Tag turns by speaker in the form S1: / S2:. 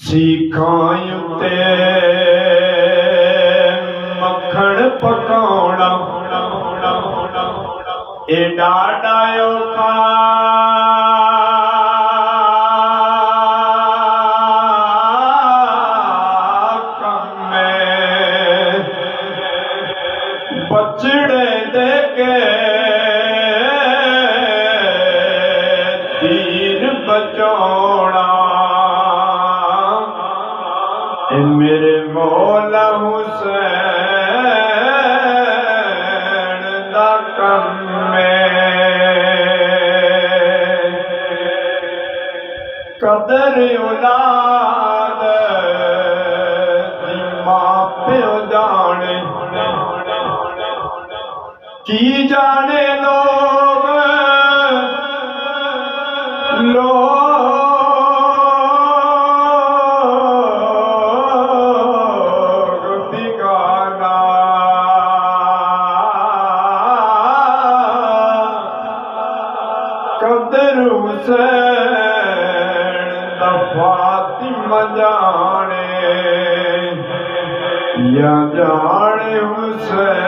S1: सीखां उत्ते मक्खण पकाउणा ए ॾाढा औखा कम है। बचड़े दे के दीन बचाउणा मेरे मौला हुसैन दा कम कदर औलाद दी मां प्यो जाने की जाने लोग बिगाना कदर हुसैन दा फातिमा जाने या जाने हुसैन